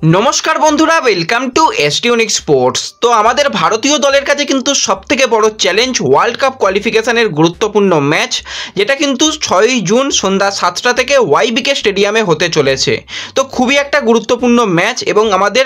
नमस्कार बंधुरा welcome to एसटीयूनिक sports. तो हमारे भारतीय दलेर काছে কিন্তু সবথেকে বড় চ্যালেঞ্জ ওয়ার্ল্ড কাপ কোয়ালিফিকেশনের গুরুত্বপূর্ণ ম্যাচ, যেটা কিন্তু 6 জুন সন্ধ্যা 7টা থেকে ওয়াইবিকে স্টেডিয়ামে হতে চলেছে। তো খুবই একটা গুরুত্বপূর্ণ ম্যাচ এবং আমাদের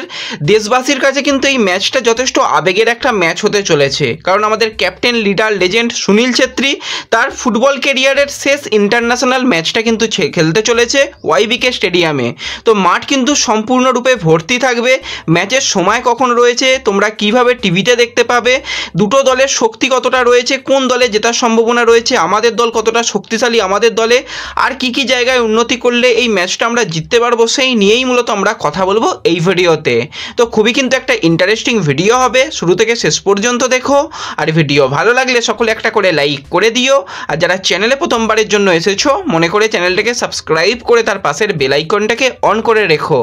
দেশবাসীর কাছে কিন্তু এই ম্যাচটা যথেষ্ট আবেগের একটা ম্যাচ হতে চলেছে, কারণ আমাদের captain leader legend Sunil Chhetri তার ফুটবল ক্যারিয়ারের শেষ ইন্টারন্যাশনাল ম্যাচটা কিন্তু খেলতে চলেছে ওয়াইবিকে স্টেডিয়ামে। তো মাঠ কিন্তু সম্পূর্ণরূপে ভর্তি থাকবে। ম্যাচের সময় কখন রয়েছে, তোমরা কিভাবে টিভিতে দেখতে পাবে, দুটো দলের শক্তি কতটা রয়েছে, কোন দলে জেতার সম্ভাবনা রয়েছে, আমাদের দল কতটা শক্তিশালী, আমাদের দলে আর কি কি জায়গায় উন্নতি করলে এই ম্যাচটা আমরা জিততে পারবো, সেই নিয়েই মূলত আমরা কথা বলবো এই ভিডিওতে। তো খুবই কিন্তু একটা ইন্টারেস্টিং ভিডিও হবে, শুরু থেকে শেষ পর্যন্ত দেখো। আর ভিডিও ভালো লাগলে সকলে একটা করে লাইক করে দিও, আর যারা চ্যানেলে প্রথমবারের জন্য এসেছো মনে করে চ্যানেলটাকে সাবস্ক্রাইব করে তার পাশের বেল আইকনটাকে অন করে রেখো,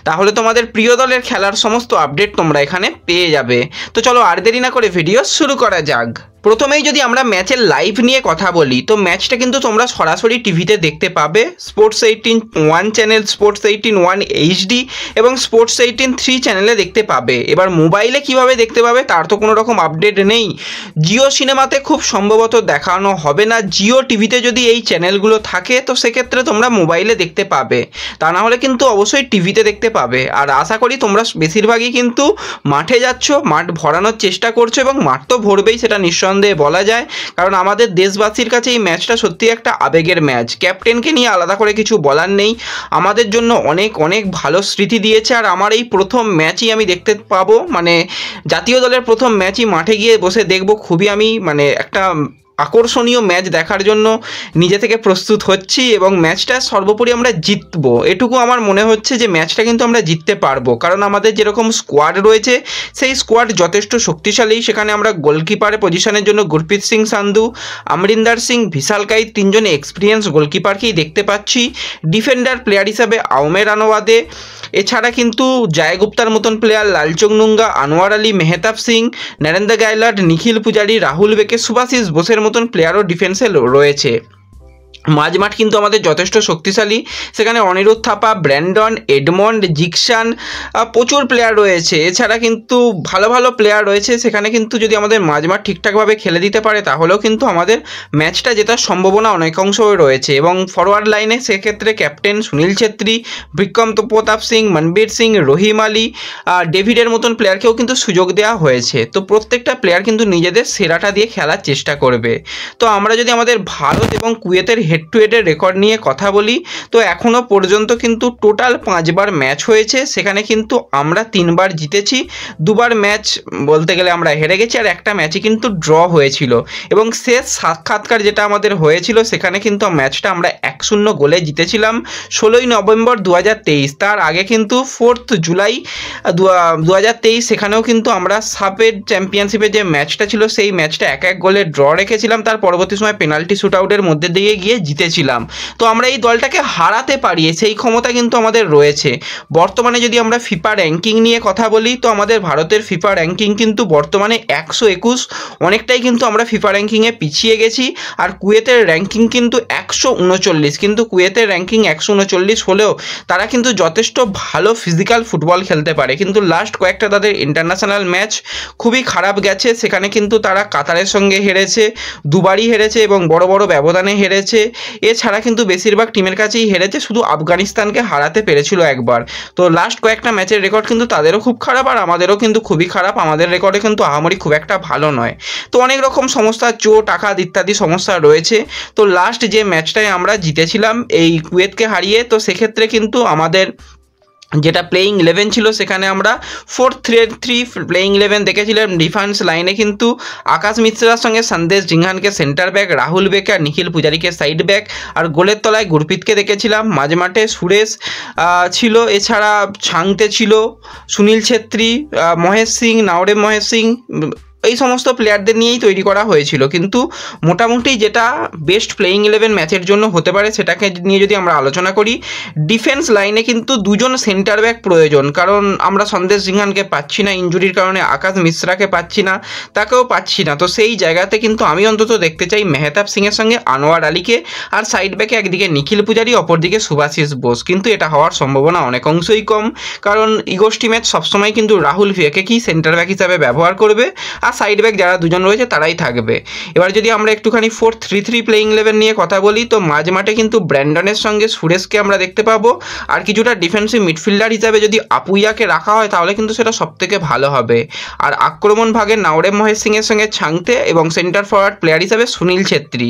তাহলে তোমাদের প্রিয় দলের খেলার সমস্ত আপডেট তোমরা এখানে পেয়ে যাবে। তো চলো আর দেরি না করে ভিডিও শুরু করা যাক। প্রথমেই যদি আমরা ম্যাচের লাইভ নিয়ে কথা বলি, তো ম্যাচটা কিন্তু তোমরা সরাসরি টিভিতে দেখতে পাবে। স্পোর্টস 18 1 চ্যানেল, স্পোর্টস 18 1 এইচডি এবং স্পোর্টস 18 3 চ্যানেলে দেখতে পাবে। এবার মোবাইলে কিভাবে দেখতে পাবে তার তো কোনো রকম আপডেট নেই। জিও সিনেমাতে খুব সম্ভবত দেখানো হবে না। জিও টিভিতে যদি এই চ্যানেলগুলো থাকে তো সেক্ষেত্রে তোমরা মোবাইলে দেখতে পাবে, তা না হলে কিন্তু অবশ্যই টিভিতে দেখতে পাবে। আর আশা করি তোমরা বেশিরভাগই কিন্তু মাঠে যাচ্ছ, মাঠ ভরানোর চেষ্টা করছো এবং মাঠ তো ভরবেই, সেটা নিঃসন্দেহে বলা যায়, কারণ আমাদের দেশবাসীর কাছে এই ম্যাচটা সত্যি একটা আবেগের ম্যাচ। ক্যাপ্টেনকে নিয়ে আলাদা করে কিছু বলার নেই, আমাদের জন্য অনেক অনেক ভালো স্মৃতি দিয়েছে। আর আমার এই প্রথম ম্যাচই আমি দেখতে পাবো, মানে জাতীয় দলের প্রথম ম্যাচই মাঠে গিয়ে বসে দেখবো। খুবই আমি একটা আকর্ষণীয় ম্যাচ দেখার জন্য নিজে থেকে প্রস্তুত হচ্ছি এবং ম্যাচটা সর্বোপরি আমরা জিতবো, এটুকু আমার মনে হচ্ছে যে ম্যাচটা কিন্তু আমরা জিততে পারবো, কারণ আমাদের যেরকম স্কোয়াড রয়েছে সেই স্কোয়াড যথেষ্ট শক্তিশালী। সেখানে আমরা গোলকিপারের পজিশনের জন্য গুরপ্রীত সিং সান্ধু, অমরিন্দর সিং, ভিশাল কাইত তিনজনে এক্সপিরিয়েন্স গোলকিপারকেই দেখতে পাচ্ছি। ডিফেন্ডার প্লেয়ার হিসাবে আওমের আনোয়াদে, এছাড়া কিন্তু জয় গুপ্তার মতন প্লেয়ার লালচংনুঙ্গা, আনোয়ার আলী, মেহতাব সিং, নরেন্দ্র গায়লার্ড, নিখিল পূজারি, রাহুল বেকে, সুভাশিস বোসের মতন প্লেয়ারও ডিফেন্সে রয়েছে। মাঝমাঠ কিন্তু আমাদের যথেষ্ট শক্তিশালী, সেখানে অনিরুদ্ধ থাপা, ব্র্যান্ডন, এডমন্ড, জিকসান, প্রচুর প্লেয়ার রয়েছে। এছাড়া কিন্তু ভালো ভালো প্লেয়ার রয়েছে সেখানে, কিন্তু যদি আমাদের মাঝমাঠ ঠিকঠাকভাবে খেলে দিতে পারে তাহলেও কিন্তু আমাদের ম্যাচটা জেতার সম্ভাবনা অনেকাংশই রয়েছে। এবং ফরওয়ার্ড লাইনে সেক্ষেত্রে ক্যাপ্টেন সুনীল ছেত্রী, বিক্রম প্রতাপ সিং, মনবীর সিং, রহিম আলী, ডেভিডের মতন প্লেয়ারকেও কিন্তু সুযোগ দেওয়া হয়েছে। তো প্রত্যেকটা প্লেয়ার কিন্তু নিজেদের সেরাটা দিয়ে খেলার চেষ্টা করবে। তো আমরা যদি আমাদের ভারত এবং কুয়েতের হেড টু হেডের রেকর্ড নিয়ে কথা বলি, তো এখনও পর্যন্ত কিন্তু টোটাল 5 বার ম্যাচ হয়েছে, সেখানে কিন্তু আমরা 3 বার জিতেছি, 2 বার ম্যাচ বলতে গেলে আমরা হেরে গেছি, আর একটা ম্যাচে কিন্তু ড্র হয়েছিল। এবং শেষ সাক্ষাৎকার যেটা আমাদের হয়েছিল সেখানে কিন্তু ম্যাচটা আমরা 1-0 গোলে জিতেছিলাম 16ই নভেম্বর 2023। তার আগে কিন্তু 4 জুলাই 2023 সেখানেও কিন্তু আমরা সাবের চ্যাম্পিয়নশিপে যে ম্যাচটা ছিল সেই ম্যাচটা 1-1 গোলে ড্র রেখেছিলাম, তার পরবর্তী সময় পেনাল্টি শুট আউটের মধ্যে দিয়ে গিয়ে জিতেছিলাম। তো আমরা এই দলটাকে হারাতে পারি, সেই ক্ষমতা কিন্তু আমাদের রয়েছে। বর্তমানে যদি আমরা ফিফা র্যাঙ্কিং নিয়ে কথা বলি, তো আমাদের ভারতের ফিফা র্যাঙ্কিং কিন্তু বর্তমানে 121, অনেকটাই কিন্তু আমরা ফিফা র্যাঙ্কিংয়ে পিছিয়ে গেছি। আর কুয়েতের র্যাঙ্কিং কিন্তু 139, কিন্তু কুয়েতের র্যাঙ্কিং 139 হলেও তারা কিন্তু যথেষ্ট ভালো ফিজিক্যাল ফুটবল খেলতে পারে, কিন্তু লাস্ট কয়েকটা তাদের ইন্টারন্যাশনাল ম্যাচ খুবই খারাপ গেছে। সেখানে কিন্তু তারা কাতারের সঙ্গে হেরেছে, দুবারই হেরেছে এবং বড় বড় ব্যবধানে হেরেছে। এছাড়া কিন্তু বেশিরভাগ টিমের কাছেই হেরেছে, শুধু আফগানিস্তানকে হারাতে পেরেছিল একবার। তো লাস্ট কয়েকটা ম্যাচের রেকর্ড কিন্তু তাদেরও খুব খারাপ আর আমাদেরও কিন্তু খুবই খারাপ, আমাদের রেকর্ডে কিন্তু আহামরি খুব একটা ভালো নয়। তো অনেক রকম সমস্যা, চোট আঘাত ইত্যাদি সমস্যা রয়েছে। তো লাস্ট যে ম্যাচটায় আমরা জিতেছিলাম এই কুয়েতকে হারিয়ে, তো সেক্ষেত্রে কিন্তু আমাদের যেটা প্লেইং 11 ছিল সেখানে আমরা 4-3-3 প্লেইং 11 দেখেছিলাম। ডিফেন্স লাইনে কিন্তু আকাশ মিশ্রার সঙ্গে সন্দেশ জিংহানকে সেন্টার ব্যাক, রাহুল বেকে আর নিখিল পূজারিকে সাইড ব্যাক, আর গোলের তলায় গুরপ্রীতকে দেখেছিলাম। মাঝমাঠে সুরেশ ছিল, এছাড়া ছাংতে ছিল সুনীল ছেত্রী, মহেশ সিং, নাওরেম মহেশ সিং, এই সমস্ত প্লেয়ারদের নিয়েই তৈরি করা হয়েছিল। কিন্তু মোটামুটি যেটা বেস্ট প্লেয়িং 11 ম্যাচের জন্য হতে পারে সেটাকে নিয়ে যদি আমরা আলোচনা করি, ডিফেন্স লাইনে কিন্তু দুজন সেন্টার ব্যাক প্রয়োজন, কারণ আমরা সন্দেশ সিংহানকে পাচ্ছি না, ইনজুরির কারণে আকাশ মিশ্রাকে পাচ্ছি না, তাকেও পাচ্ছি না। তো সেই জায়গাতে কিন্তু আমি অন্তত দেখতে চাই মেহতাব সিংয়ের সঙ্গে আনোয়ার আলীকে, আর সাইড ব্যাকে একদিকে নিখিল পূজারি, অপরদিকে শুভাশিস বোস। কিন্তু এটা হওয়ার সম্ভাবনা অনেক অংশই কম, কারণ ইগোস্টি ম্যাচ সবসময় কিন্তু রাহুল ভিয়াকে কি সেন্টার ব্যাক হিসাবে ব্যবহার করবে, আর সাইড ব্যাক যারা দুজন রয়েছে তারাই থাকবে। এবার যদি আমরা একটুখানি 4-3-3 প্লেয়িং 11 নিয়ে কথা বলি, তো মাঝ মাঠে কিন্তু ব্র্যান্ডনের সঙ্গে সুরেশকে আমরা দেখতে পাবো, আর কিছুটা ডিফেন্সিভ মিডফিল্ডার হিসাবে যদি আপুইয়াকে রাখা হয় তাহলে কিন্তু সেটা সবথেকে ভালো হবে। আর আক্রমণ ভাগে নাওরেম মহেশ সিংয়ের সঙ্গে ছাংতে এবং সেন্টার ফরওয়ার্ড প্লেয়ার হিসাবে সুনীল ছেত্রী।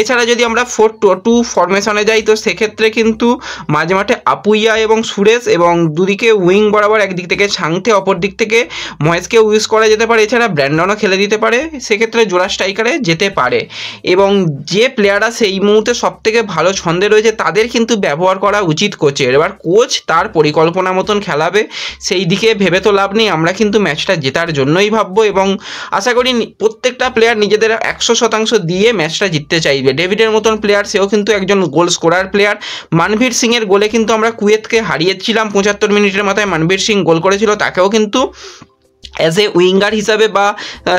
এছাড়া যদি আমরা 4-2 ফরমেশনে যাই, তো সেক্ষেত্রে কিন্তু মাঝ মাঠে আপুইয়া এবং সুরেশ, এবং দুদিকে উইং বরাবর একদিক থেকে ছাংতে, অপর দিক থেকে মহেশকে ইউজ করা যেতে পারে। এছাড়া ব্র্যান্ডনও খেলে দিতে পারে, সেক্ষেত্রে জোড়া স্ট্রাইকারে যেতে পারে। এবং যে প্লেয়াররা সেই মুহূর্তে সবথেকে ভালো ছন্দে রয়েছে তাদের কিন্তু ব্যবহার করা উচিত কোচের। এবার কোচ তার পরিকল্পনা মতন খেলাবে, সেই দিকে ভেবে তো লাভ নেই। আমরা কিন্তু ম্যাচটা জেতার জন্যই ভাববো, এবং আশা করি প্রত্যেকটা প্লেয়ার নিজেদের 100% দিয়ে ম্যাচটা জিততে চাইবে। ডেভিডের মতন প্লেয়ার, সেও কিন্তু একজন গোল স্কোরার প্লেয়ার। মানভীর সিংয়ের গোলে কিন্তু আমরা কুয়েতকে হারিয়েছিলাম, 75 মিনিটের মাথায় মানভীর সিং গোল করেছিল, তাকেও কিন্তু অ্যাজ এ উইঙ্গার হিসাবে বা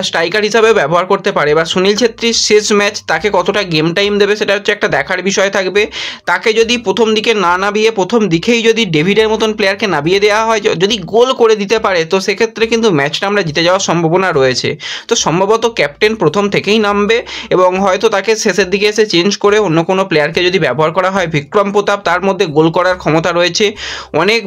স্ট্রাইকার হিসাবে ব্যবহার করতে পারে। বা সুনীল ছেত্রীর শেষ ম্যাচ, তাকে কতটা গেম টাইম দেবে সেটা হচ্ছে একটা দেখার বিষয় থাকবে। তাকে যদি প্রথম দিকে না নামিয়ে প্রথম দিকেই যদি ডেভিডের মতন প্লেয়ারকে নামিয়ে দেওয়া হয়, যদি গোল করে দিতে পারে, তো সেক্ষেত্রে কিন্তু ম্যাচটা আমরা জিতে যাওয়ার সম্ভাবনা রয়েছে। তো সম্ভবত ক্যাপ্টেন প্রথম থেকেই নামবে, এবং হয়তো তাকে শেষের দিকে এসে চেঞ্জ করে অন্য কোনো প্লেয়ারকে যদি ব্যবহার করা হয়। বিক্রম প্রতাপ, তার মধ্যে গোল করার ক্ষমতা রয়েছে, অনেক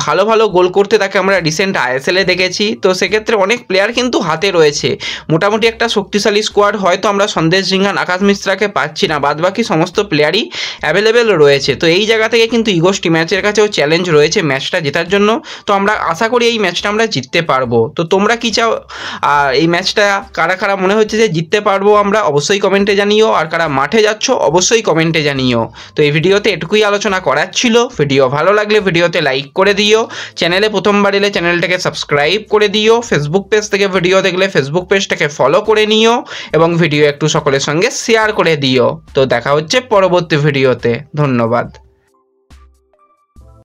ভালো ভালো গোল করতে তাকে আমরা রিসেন্ট আইএসএলে দেখেছি। তো সেক্ষেত্রে অনেক প্লেয়ার কিন্তু হাতে রয়েছে, মোটামুটি একটা শক্তিশালী স্কোয়াড। হয়তো আমরা সন্দেশ সিংহান, আকাশ মিশ্রাকে পাচ্ছি না, বাদবাকি সমস্ত প্লেয়ারই অ্যাভেলেবেল রয়েছে। তো এই জায়গা থেকে কিন্তু ইগোস্টি ম্যাচের কাছেও চ্যালেঞ্জ রয়েছে ম্যাচটা জেতার জন্য। তো আমরা আশা করি এই ম্যাচটা আমরা জিততে পারবো। তো তোমরা কি চাও, আর এই ম্যাচটা কারা কারা মনে হচ্ছে যে জিততে পারবো আমরা, অবশ্যই কমেন্টে জানিও। আর কারা মাঠে যাচ্ছ অবশ্যই কমেন্টে জানিও। তো এই ভিডিওতে এটুকুই আলোচনা করার ছিল। ভিডিও ভালো লাগলে ভিডিওতে লাইক করে দিও, চ্যানেলে প্রথমবার এলে চ্যানেলটাকে সাবস্ক্রাইব করে দিও, ফেসবুক পেজ থেকে ভিডিও দেখলে ফেসবুক পেজটাকে ফলো করে নিও, এবং ভিডিও একটু সকলের সঙ্গে শেয়ার করে দিও। তো দেখা হচ্ছে পরবর্তী ভিডিওতে। ধন্যবাদ।